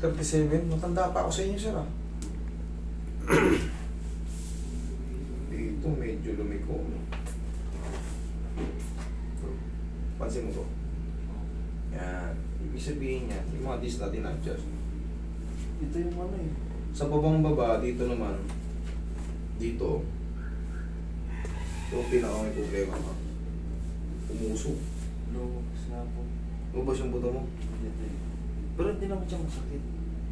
37? Matanda pa ako sa inyo, sir, ah. Dito, medyo lumiko. Pansin mo to. Yan. Ibig sabihin niya, yung mga disc natin na-adjust. Ito yung ano eh. Sa babang baba, dito naman, dito, ito pinaka may problema ka. Umusog. Lumabas na po. Lumabas yung buto mo? Dito eh. Pero hindi naman siya masakit.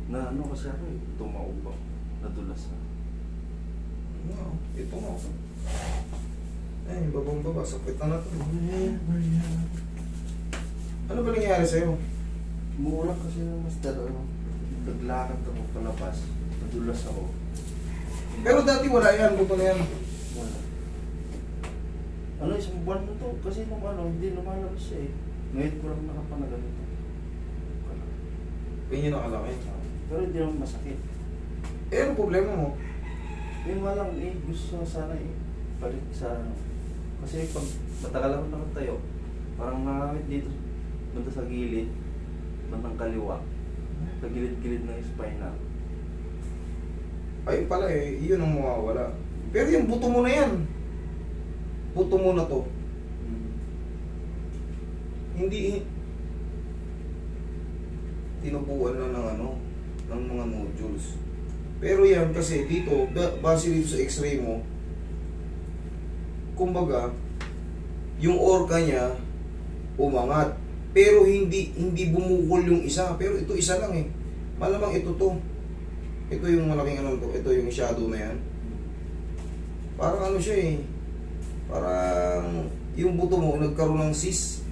Na ano kasi ako eh. Tumaog ba? Nadulas na. No, ito nga ako. Ay, babang baba, sakit na natin. Ano ba nangyari sa'yo? Mura kasi ng master ano. Naglakad ako palabas. Nadulas ako. Pero dati wala yan, buto na yan. Wala. Ano, isang buwan na to. Kasi nung ano, hindi lumalabas siya eh. Ngayon ko lang nakapanaganito. Ganyan nakalaki. Pero hindi naman masakit. Eh, ano problema mo? Yung nga lang eh, gusto ko sana eh. Balik sa ano. Kasi pag matagal ako nakatayo, parang nangamit dito. Banda sa gilid. Bandang kaliwa. Sa gilid-gilid ng spinal. Ayun pala eh, yun ang mawawala. Pero yung buto mo na yan. Buto mo na to. Hindi tinubuan lang ng ano, ng mga nodules. Pero yan kasi dito, base dito sa x-ray mo, kumbaga, yung orca niya umangat. Pero hindi bumukol yung isa. Pero ito isa lang eh. Malamang ito to. Ito yung malaking ano to. Ito yung shadow na yan. Parang ano siya eh. Parang yung buto mo nagkaroon ng cyst.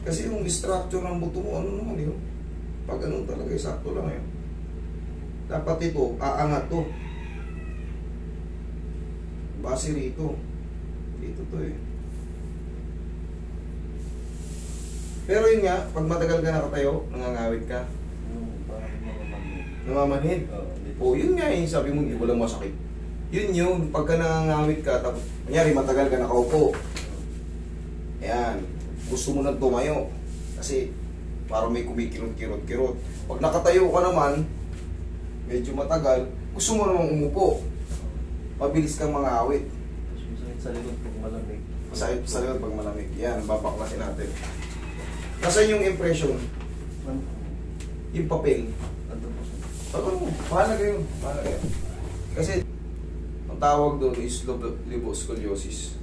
Kasi yung structure ng buto mo, ano naman yun? Pag ganun talaga, sakto lang yun. Dapat ito, aangat to. Base rito. Dito to eh. Pero yun nga, pag matagal ka nakatayo, nangangawit ka. Parang namamanhid. Namamanhid? O yun nga eh, sabi mo, hindi walang masakit. Yun yun, pagka nangangawit ka, tapos, kunyari matagal ka nakaupo. Ayan, gusto mo nang tumayo. Kasi, parang may kumikirot-kirot-kirot. Pag nakatayo ka naman, medyo matagal, gusto mo namang umupo. Mabilis kang mangawit. Tapos masakit sa likod pag malamig. Masakit sa likod pag malamig. Yan, babaklasin natin. Nasaan yung impression? Ano? Yung papel. Ano po? Pagod mo, bahala kayo. Bahala kayo. Kasi, ang tawag doon is liboscoliosis.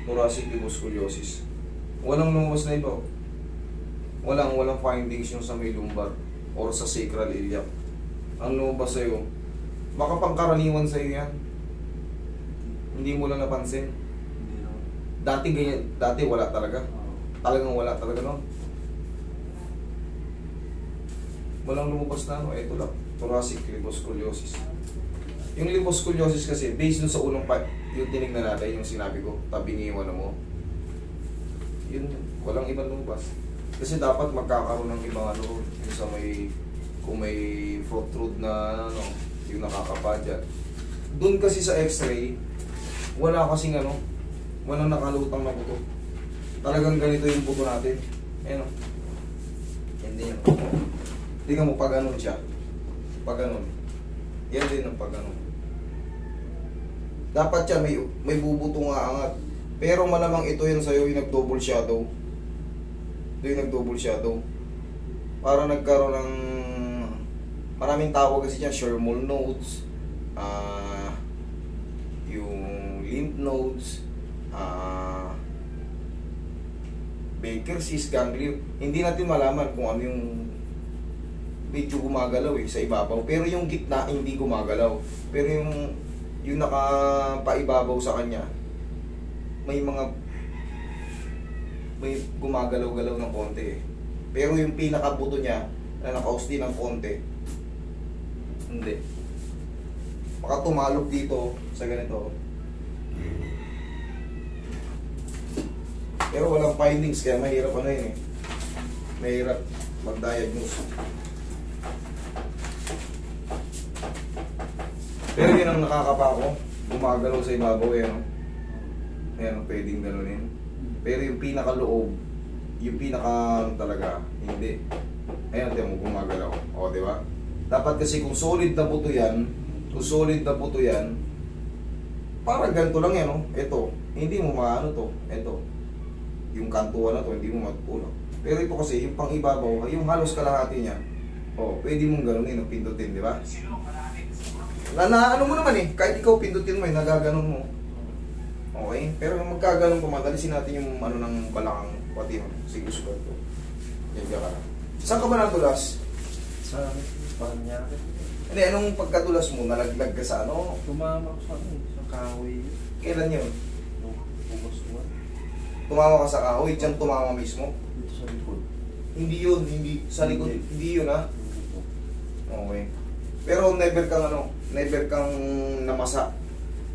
Thoracic liboscoliosis. Walang lumabas na iba. Walang findings yung sa may lumbar or sa sacral iliac. Ang lumabas sa'yo, baka pangkaraniwan sa'yo yan. Hindi mo lang napansin. Hindi naman. Dati ganyan, dati wala talaga. Talagang wala talaga no. Walang lumabas na ano, ito lang. Thoracic liboscoliosis. Yung liboscoliosis kasi, based dun sa unang yung tinignan natin, yung sinabi ko, tabingi yung ano mo. Yun, walang ibang lumabas. Kasi dapat magkakaroon ng ibang ano, yung sa may, kung may protrude na ano, yung nakakapa dyan. Doon kasi sa x-ray, wala kasing ano, walang nakalutang na buto. Talagang ganito yung buto natin. Ayan o. Hindi yan. Tingnan mo pag ganun siya. Pag ganun. Yan din ang pag ganun. Dapat siya may bubuto nga angat. Pero malamang ito yan sa'yo yung nag-double shadow. Ito yung nag-double shadow. Para nagkaroon ng maraming tawag kasi dyan. Shermall nodes. Yung lymph nodes. Baker's cyst, ganglion. Hindi natin malaman kung ano yung medyo gumagalaw eh, sa ibabaw. Pero yung gitna, hindi gumagalaw. Pero yung nakapaibabaw sa kanya, may gumagalaw-galaw ng konti eh. Pero yung pinakabuto niya, na nakausti ng konti, hindi. Baka tumalog dito sa ganito. Pero walang findings, kaya mahirap ano yun eh. Mahirap mag-diagnose. Pero yun ang nakakapa ko. Gumagalaw sa ibabaw eh. No? Ayan, pwedeng ganunin. Pero yung pinakaloob, yung pinaka talaga, hindi. Ayan, tiyan mo, gumagalaw. O, di ba? Dapat kasi kung solid na buto yan, parang ganito lang yan, no? Ito, hindi mo maano to. Ito, yung kantuan na to, hindi mo matulak. Pero ito kasi, yung pang ibabaw, yung halos kalahati niya, pwede mong ganunin, no? Pindutin, di ba? Ano mo naman eh, kahit ikaw pindutin mo, nagaganon mo. Okay? Pero yung magkaganon pa, madalisin natin yung ano ng balakang pati mo. Sige, sugat to. Yan ka lang. Saan ka ba natulas? Sa panyari. Hindi, anong pagkatulas mo? Nalaglag ka sa ano? Tumama ko sa kahoy. Kailan yun? Ubos ko. Tumama ka sa kahoy, dyan tumama mismo? Dito sa likod. Hindi yun, hindi. Sa likod, hindi yun ha? Hindi po. Okay. Pero never kang namasa,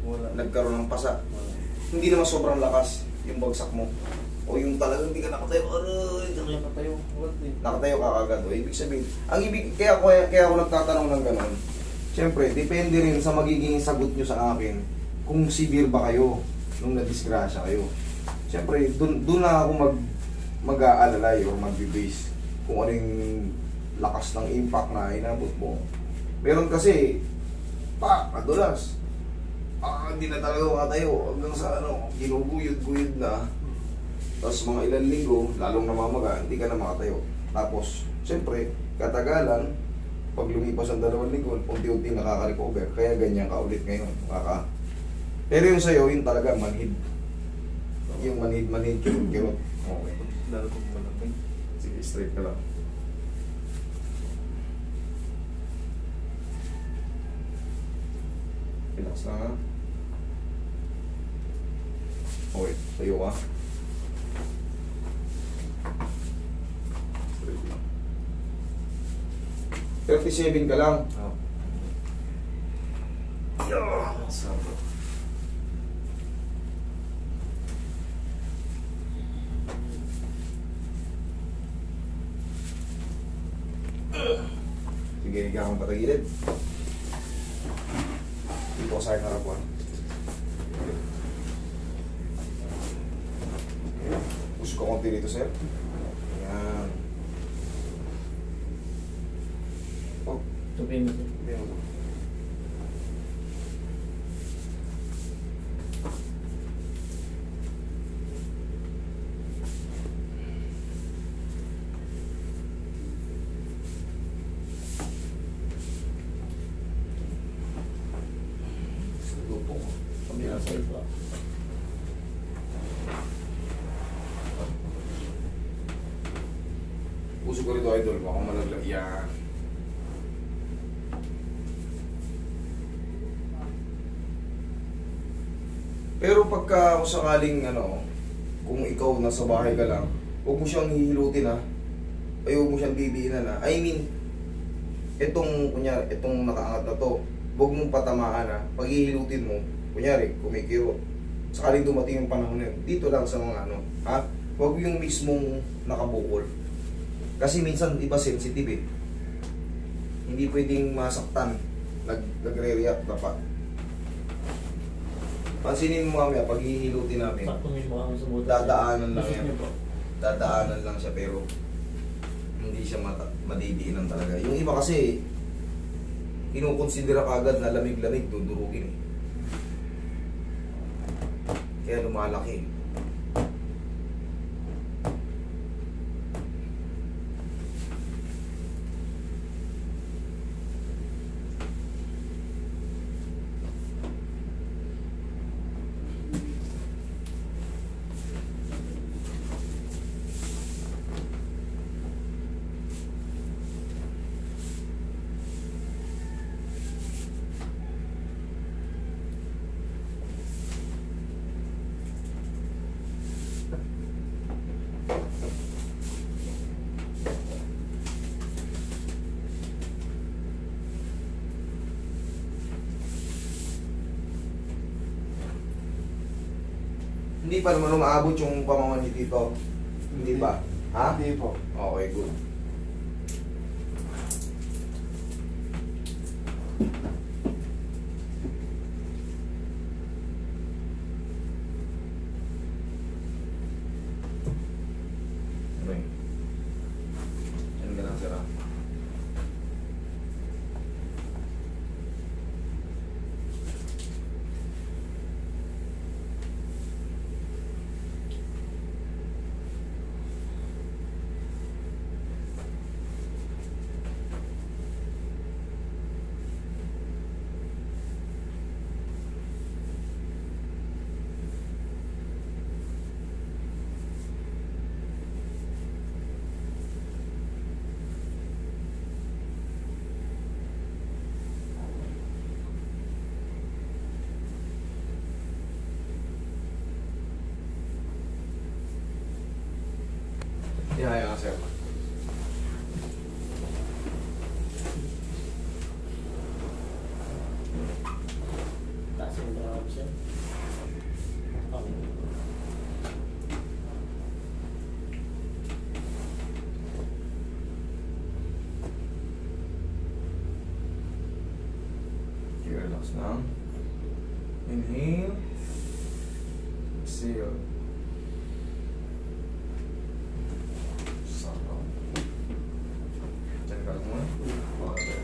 Wala. nagkaroon ng pasa. Wala. Hindi naman sobrang lakas yung bagsak mo. O yung talagang hindi ka nakatayo, aray, Kaya nakatayo. Wala din. nakatayo ka agad. O, ibig sabihin, kaya ako nagtatanong ng gano'n, siyempre, depende rin sa magiging sagot nyo sa akin kung severe ba kayo nung nadisgrasya kayo. Siyempre, dun na ako mag-aalalay or mag-base kung ano yung lakas ng impact na inabot mo. Meron kasi, kadulas. Hindi na talaga makatayo hanggang sa ginuguyod-guyod na. Tapos mga ilang linggo, lalong namamaga, hindi ka na makatayo. Tapos, siyempre, katagalan, pag lumipas ang 2 linggo, unti-unti nakaka-recover. Kaya ganyan ka ulit ngayon. Pero yung sa'yo, yung talaga manhid. Yung manhid, kirot. Okay. Lalo kong malamig. Sige, straight ka lang. Relax lang ha. Okay, tayo ka. Straight lang. 37 ka lang. Oo. Sabi. Sige, higa akong patagilid. Dito ko sa akin harapan. Push ko konti dito, sir. Ayan. Oh, Tupin mo. ayan. Luto. Kamila sa iba. Puso ko rito, idol. Baka malaglag. Yan. Pero pagka kung sakaling kung ikaw nasa bahay ka lang, huwag mo siyang hihilutin ha. Ay huwag mo siyang bibiinan ha. I mean, itong nakaangat na to, huwag mong patamaan ha. Pag hihilutin mo, kunyari, kumikiro. Sakaling dumating yung panahon na yun, dito lang sa mga ha? Huwag yung mismong nakabukol. Kasi minsan iba sensitive eh. Hindi pwedeng masaktan. Nagre-react dapat. Pansinin mo mamaya, pag hihilutin namin, Saktumin mo ang sumulat. dadaanan lang Isip yan. niyo po. Dadaanan lang siya pero hindi siya madidiinan talaga. Yung iba kasi, kinukonsidera kagad na lamig-lamig, dudurugin eh. Kaya lumalaki. Hindi pa naman umaabot yung pamamanhid dito. Hindi pa. Ha? Hindi po. Okay, good. Okay. Yan ka lang. lang, sir. Ihaya ka, sir. Taas yung braw siya. Okay. Okay, relax lang. Inhale. Exhale. Sarap. Diyan ka lang muna. Okay.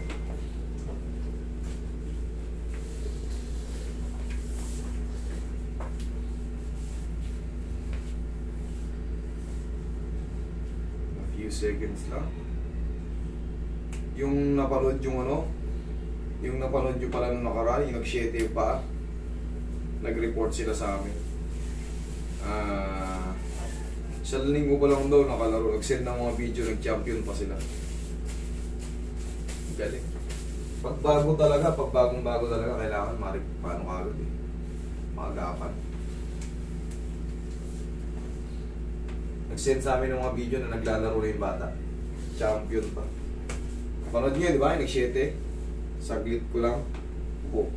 A few seconds lang. Yung napanood yung ano, yung napanood nyo pala nung nakaraan, yung nag-7 pa, nag-report sila sa amin. Sa linggo pa lang daw nakalaro, nag-send ng mga video, nag-champion pa sila. Galing. Pagbago talaga, pagbagong-bago talaga, kailangan paano ka agad eh. Maagapan. Nag-send sa amin ng mga video na naglalaro na yung bata. Champion pa. Panood nyo, di ba? Nag-7. Saglit ko lang. Upo.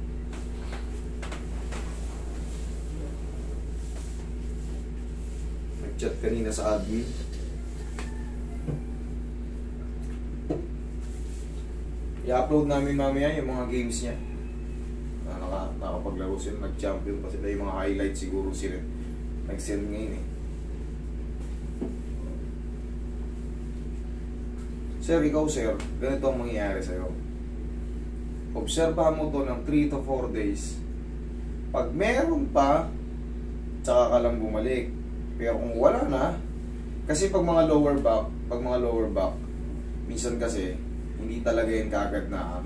Nag-chat kanina sa admin. I-upload namin mamaya yung mga games niya. Nakapaglaro sila, nag-champion pa sila. Yung mga highlights siguro sila nag-send ngayon eh. Sir, ikaw sir, ganito ang mangyayari sa'yo. Obserbahan mo to ng 3 to 4 days. Pag meron pa, tsaka ka lang bumalik. Pero kung wala na, kasi pag mga lower back, minsan kasi, hindi talaga yan kagad na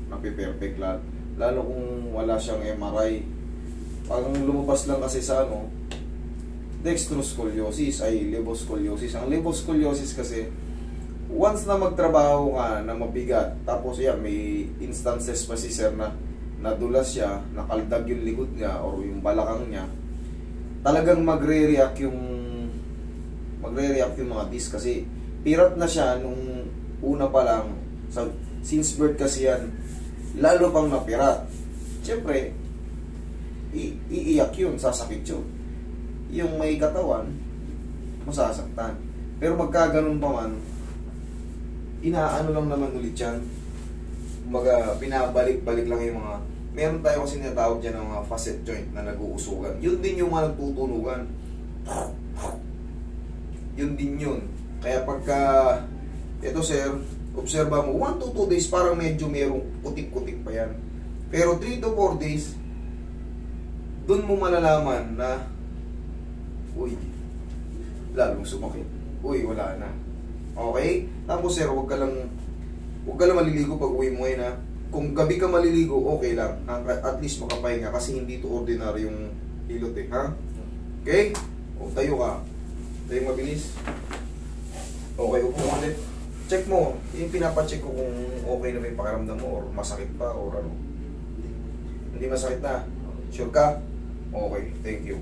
napiperfect lahat. Lalo kung wala siyang MRI. Pag lumabas lang kasi sa dextroscoliosis ay levoscoliosis. Ang levoscoliosis kasi, once na magtrabaho ka na mabigat, tapos yan, may instances pa si sir na nadulas siya, nakaldag yung likod niya or yung balakang niya, talagang magre-react yung mga disc kasi pirat na siya nung una pa lang. Since birth kasi yan, lalo pang napirat. Siyempre, iiyak yun, sasakit yun. Yung may katawan, masasaktan. Pero magkaganon pa man, inaano lang naman ulit yan. Kumbaga, pinabalik-balik lang yung mga... Meron tayo kasi tinatawag dyan ng mga facet joint na nag-uusugan. Yun din yung mga nagtutunugan. Yun din yun. Kaya pagka... Ito sir, obserba mo, 1 to 2 days parang medyo merong kutik-kutik pa yan. Pero 3 to 4 days, dun mo malalaman na, uy, lalong sumakit. Uy, wala na. Okay? Tapos sir, huwag ka lang maliligo pag uwi mo ngayon ha. Kung gabi ka maliligo, okay lang. At least makapahinga kasi hindi to ordinary yung hilot eh, ha? Okay? O, tayo ka. Tayo mabilis. Okay, upo ulit. Check mo. Yung pinapacheck ko kung okay na may pakiramdam mo or masakit pa or ano. Hindi masakit na. Sure ka? Okay, thank you.